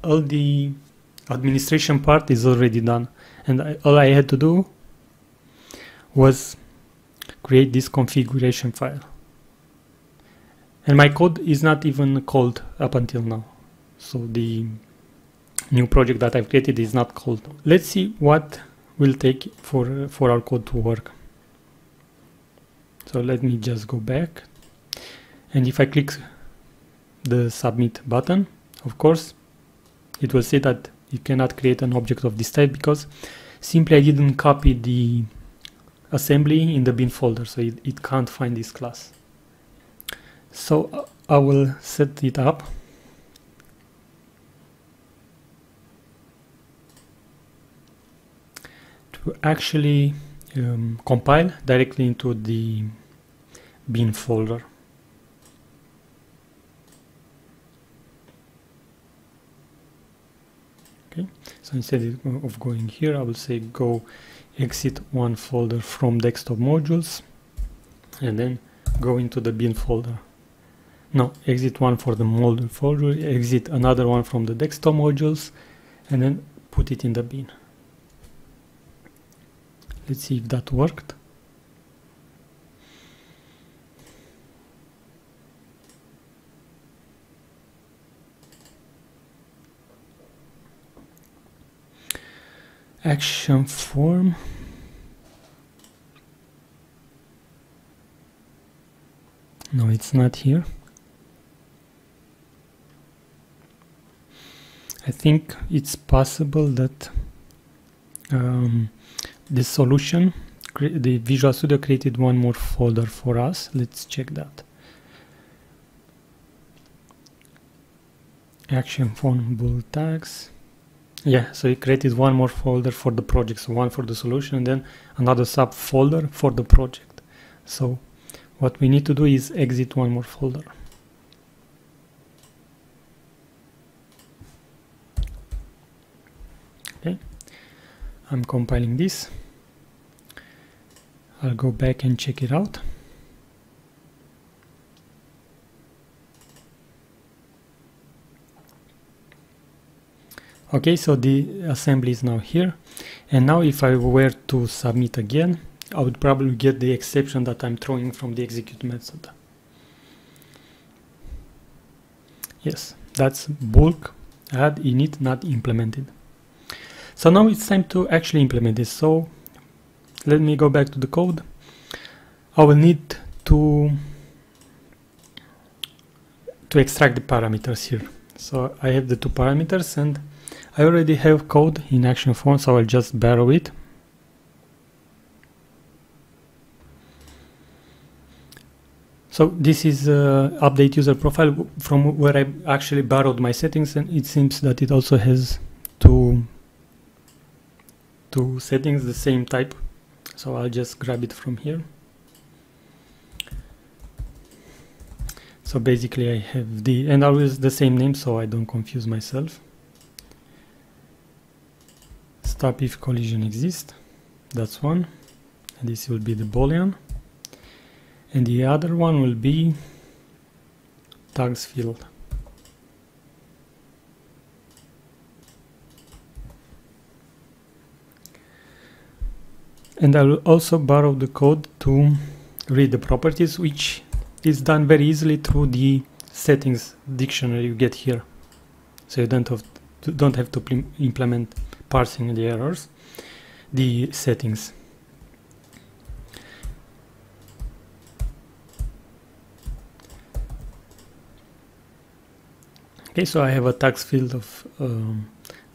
all the administration part is already done, and all I had to do was create this configuration file. And my code is not even called up until now. So the new project that I've created is not called. Let's see what will take for our code to work. So let me just go back. And if I click the submit button, of course, it will say that you cannot create an object of this type because simply I didn't copy the assembly in the bin folder, so it can't find this class. So I will set it up. To actually compile directly into the bin folder. Okay, so instead of going here, I will say go exit one folder from desktop modules and then go into the bin folder. No, exit one for the module folder, exit another one from the desktop modules, and then put it in the bin. Let's see if that worked. Action form. No, it's not here. I think it's possible that the solution, the Visual Studio created one more folder for us. Let's check that. Action form bool tags. Yeah, so it created one more folder for the project, so one for the solution and then another subfolder for the project. So what we need to do is exit one more folder. Okay, I'm compiling this. I'll go back and check it out. Okay, so the assembly is now here, and now if I were to submit again, I would probably get the exception that I'm throwing from the execute method. Yes, that's bulk add init not implemented. So now it's time to actually implement this. So let me go back to the code. I will need to extract the parameters here. So I have the two parameters and I already have code in action form, so I'll just borrow it. So this is update user profile from where I actually borrowed my settings, and it seems that it also has two settings the same type. So I'll just grab it from here. So basically I have and always the same name so I don't confuse myself. Stop if collision exists, that's one, and this will be the boolean, and the other one will be tags field. And I will also borrow the code to read the properties, which is done very easily through the settings dictionary you get here, so you don't have to implement parsing the errors, the settings. Okay, so I have a tags field of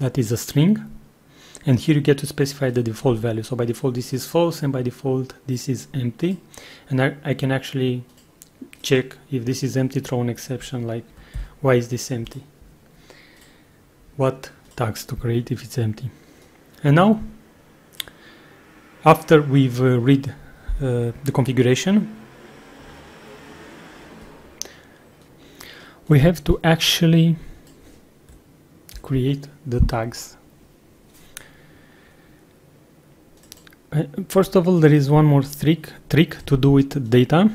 that is a string, and here you get to specify the default value. So by default this is false, and by default this is empty, and I can actually check if this is empty, throw an exception like why is this empty, what tags to create if it's empty. And now after we've read the configuration, we have to actually create the tags. First of all, there is one more trick to do with data.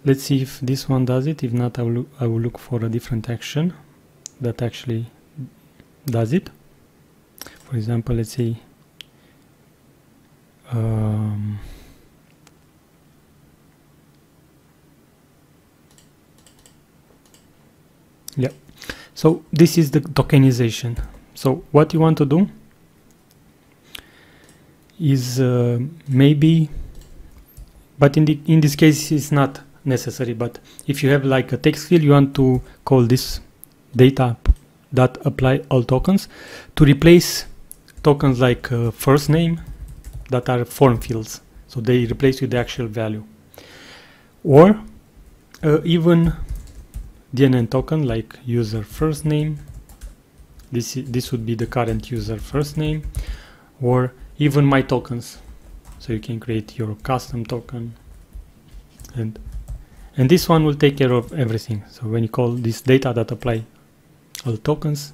Let's see if this one does it. If not, I will look for a different action that actually does it. For example, let's say yeah, so this is the tokenization. So what you want to do is maybe, but in this case it's not necessary, but if you have like a text field, you want to call this data that apply all tokens to replace tokens like first name that are form fields, so they replace with the actual value, or even DNN token like user first name. This would be the current user first name, or even my tokens. So you can create your custom token, and this one will take care of everything. So when you call this data that apply all tokens,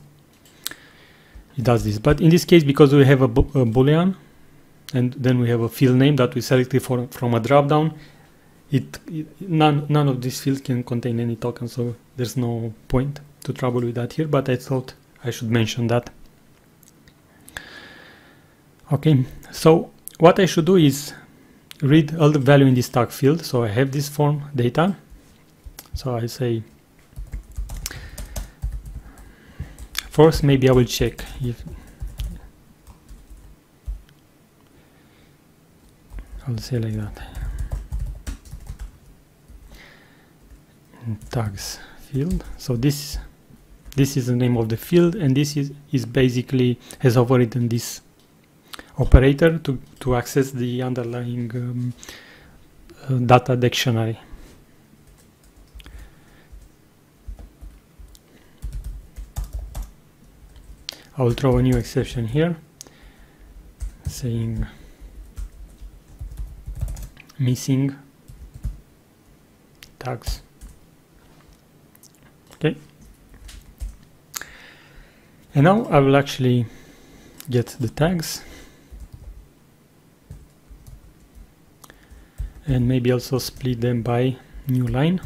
it does this. But in this case, because we have a boolean and then we have a field name that we selected from a drop down, none of these fields can contain any token, so there's no point to trouble with that here, but I thought I should mention that. Okay, so what I should do is read all the value in this tag field. So I have this form data, so I say first, maybe I will check if I'll say like that, tags field. So this is the name of the field, and this is basically has overridden this operator to access the underlying data dictionary. I will throw a new exception here saying missing tags. Okay, and now I will actually get the tags and maybe also split them by new line.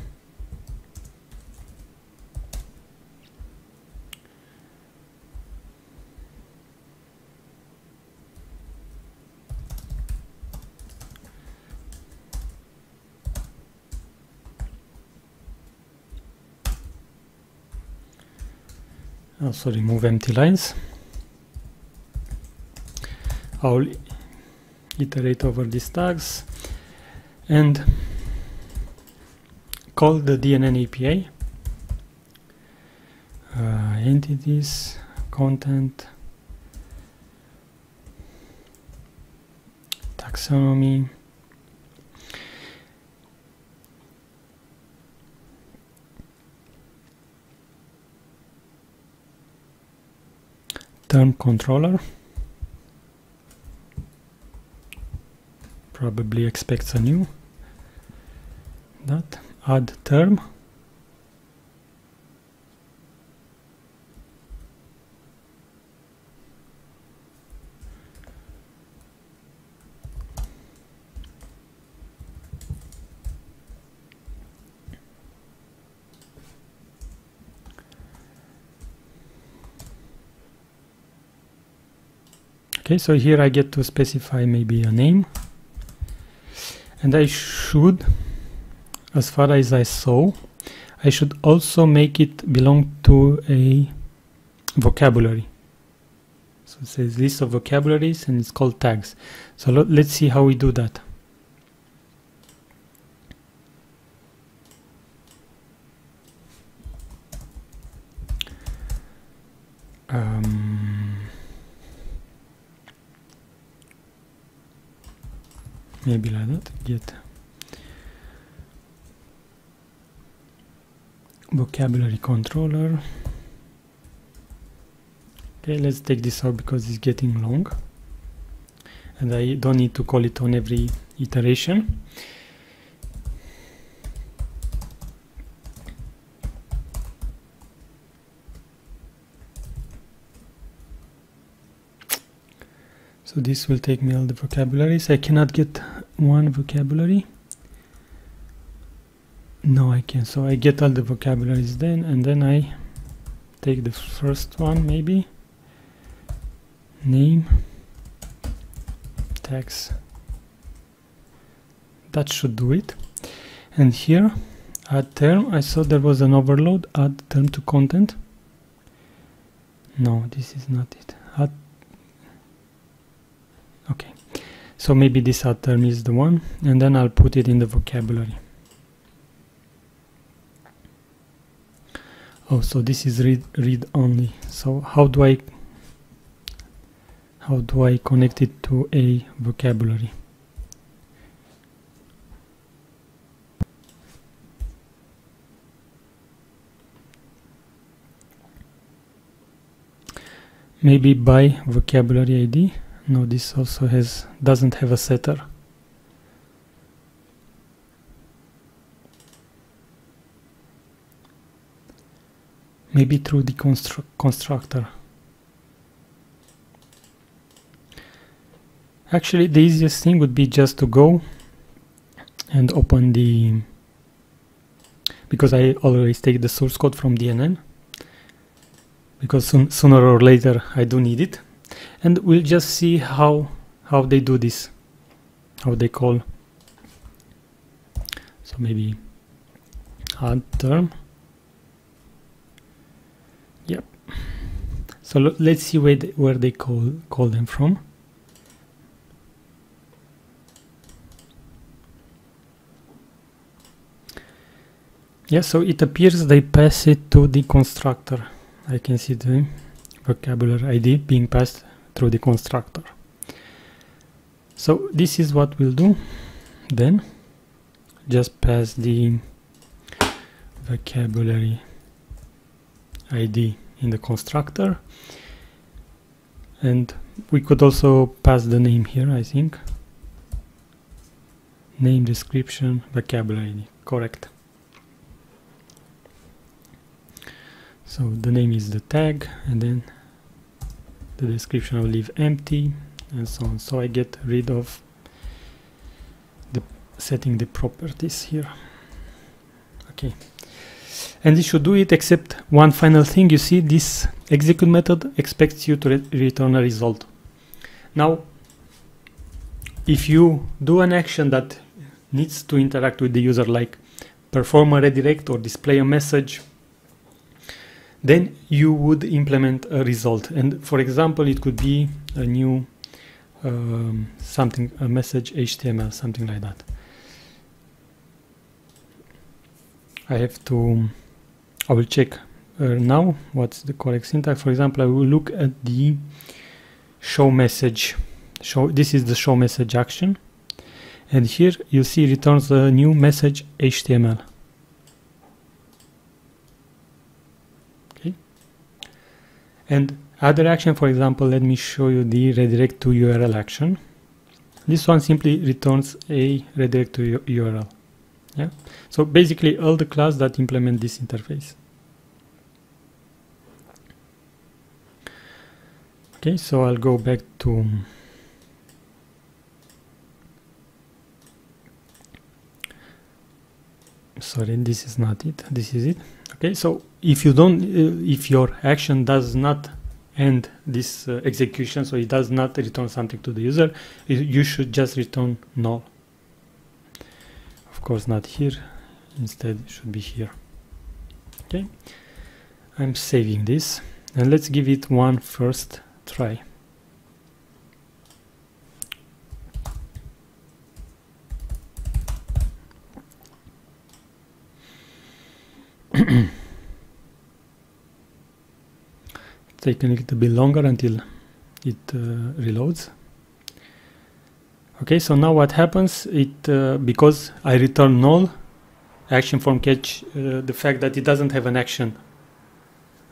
Also remove empty lines. I'll iterate over these tags and call the DNN API, entities, content, taxonomy, term controller, probably expects a new, that, add term, okay, so here I get to specify maybe a name, and I should, as far as I saw, I should also make it belong to a vocabulary. So it says list of vocabularies and it's called tags. So let's see how we do that. Maybe like that, get vocabulary controller. Okay, let's take this out because it's getting long and I don't need to call it on every iteration. So this will take me all the vocabularies. I cannot get one vocabulary. No, I can. So I get all the vocabularies then, and then I take the first one maybe. name tags. That should do it. And here add term, I saw there was an overload, add term to content. No, this is not it. Add, okay, so maybe this add term is the one, and then I'll put it in the vocabulary. Oh, so this is read only. So how do I connect it to a vocabulary? Maybe by vocabulary ID. No, this also doesn't have a setter. Maybe through the constructor. Actually, the easiest thing would be just to go and open the, because I always take the source code from DNN, because sooner or later I do need it, and we'll just see how they do this, how they call. So maybe add term. Yep. So let's see where they call them from. Yeah, so it appears they pass it to the constructor. I can see the vocabulary ID being passed through the constructor. So this is what we'll do. Then just pass the vocabulary ID in the constructor, and we could also pass the name here, I think. Name, description, vocabulary ID, correct. So the name is the tag, and then the description I'll leave empty, and so on. So I get rid of the setting the properties here. Okay. And this should do it, except one final thing. You see, this execute method expects you to return a result. Now, if you do an action that needs to interact with the user, like perform a redirect or display a message, then you would implement a result. And for example, it could be a new a message HTML, something like that. I will check now what's the correct syntax. For example, I will look at the show message. This is the show message action, and here you see returns a new message HTML. Okay. And other action, for example, let me show you the redirect to URL action. This one simply returns a redirect to URL. Yeah. So basically all the class that implement this interface. Okay, so I'll go back to sorry, this is not it, this is it. Okay, so if you don't if your action does not end this execution, so it does not return something to the user, you should just return null. Of course not here, instead it should be here. Okay, I'm saving this, and let's give it one first try. Taking a little bit longer until it reloads. Okay, so now what happens, because I return null, action form catch the fact that it doesn't have an action,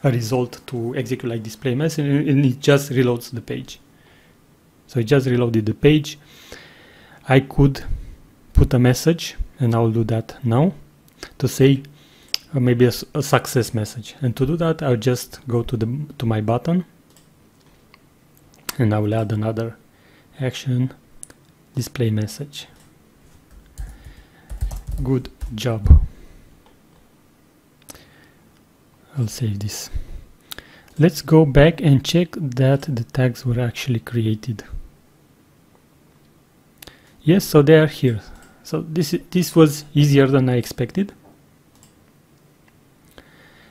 a result to execute like display message, and it just reloads the page. So it just reloaded the page. I could put a message, and I'll do that now, to say maybe a success message. And to do that, I'll just go to my button, and I will add another action, display message. Good job. I'll save this. let's go back and check that the tags were actually created. Yes, so they are here. So this was easier than I expected.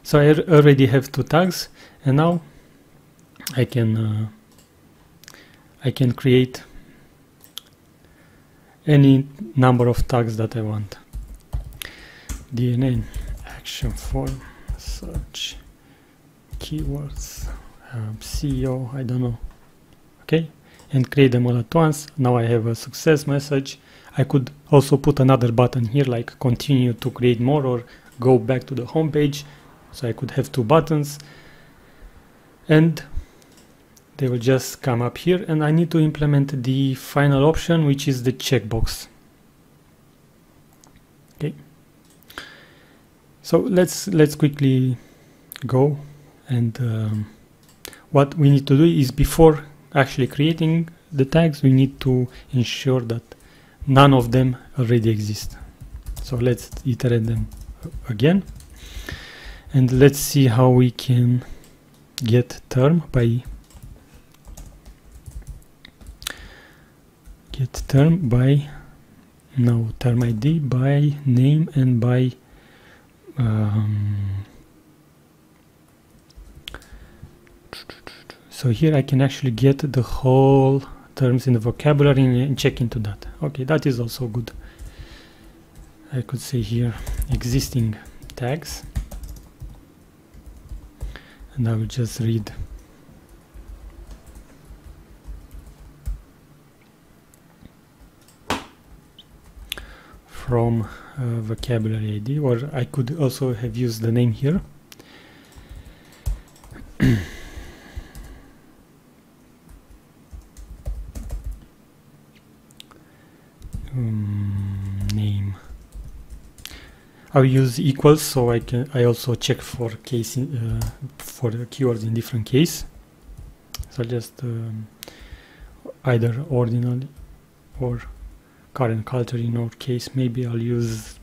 So I already have 2 tags, and now I can create any number of tags that I want. DNA, action form, search, keywords, CEO, I don't know. Okay, and create them all at once. Now I have a success message. I could also put another button here like continue to create more or go back to the home page. So I could have 2 buttons and they will just come up here, and I need to implement the final option, which is the checkbox. Okay. So let's quickly go, and what we need to do is, before actually creating the tags, we need to ensure that none of them already exist. So let's iterate them again, and let's see how we can get term by term ID by name and by so here I can actually get the whole terms in the vocabulary and check into that. Okay, that is also good. I could say here existing tags, and I will just read from vocabulary ID, or I could also have used the name here. Name. I'll use equals, so I also check for case for the keywords in different case. So just either ordinal or current culture in our case. Maybe I'll use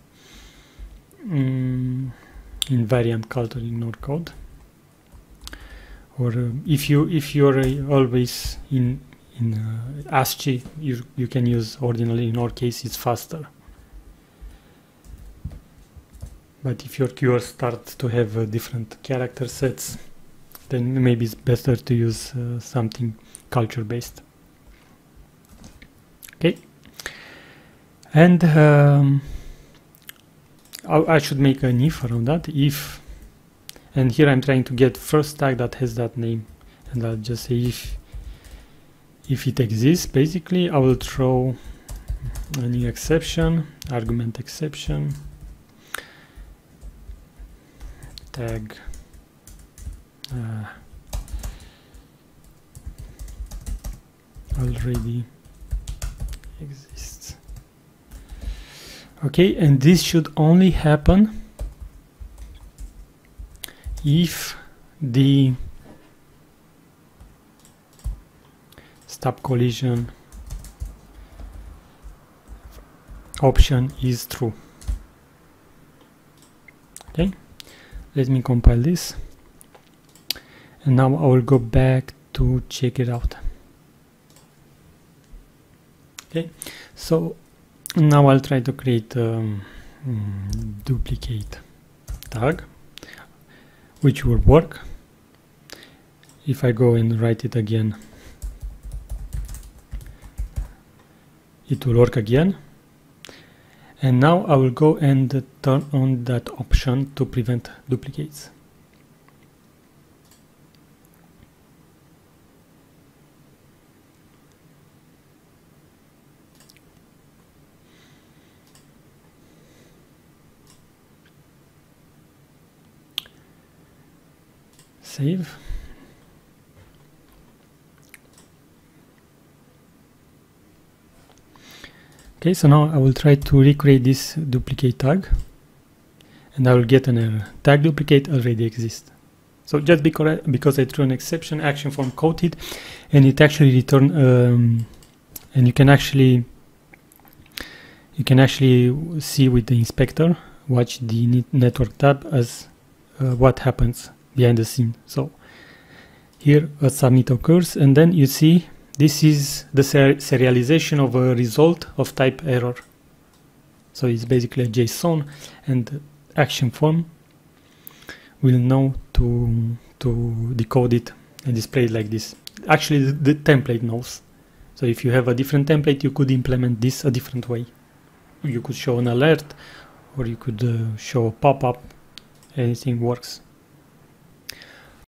invariant culture in our code. Or if you're always in ASCII, you can use ordinal. In our case, it's faster. But if your keywords start to have different character sets, then maybe it's better to use something culture based. Okay. And I should make an if around that. If, and here I'm trying to get first tag that has that name, and I'll just say if it exists. Basically, I will throw a new exception, argument exception, tag already exists. Okay, and this should only happen if the stop collision option is true. Okay, let me compile this, and now I will go back to check it out. Okay, so now I'll try to create a duplicate tag, which will work. If I go and write it again, it will work again. And now I will go and turn on that option to prevent duplicates. Save. Okay, so now I will try to recreate this duplicate tag, and I will get an error. Tag duplicate already exists. So just because I threw an exception, action form caught it, and it actually returned. And you can actually see with the inspector, watch the network tab as what happens behind the scene. So Here a submit occurs, and then you see this is the serialization of a result of type error. So it's basically a JSON, and action form will know to decode it and display it like this. Actually, the template knows. So if you have a different template, you could implement this a different way. You could show an alert, or you could show a pop-up. Anything works.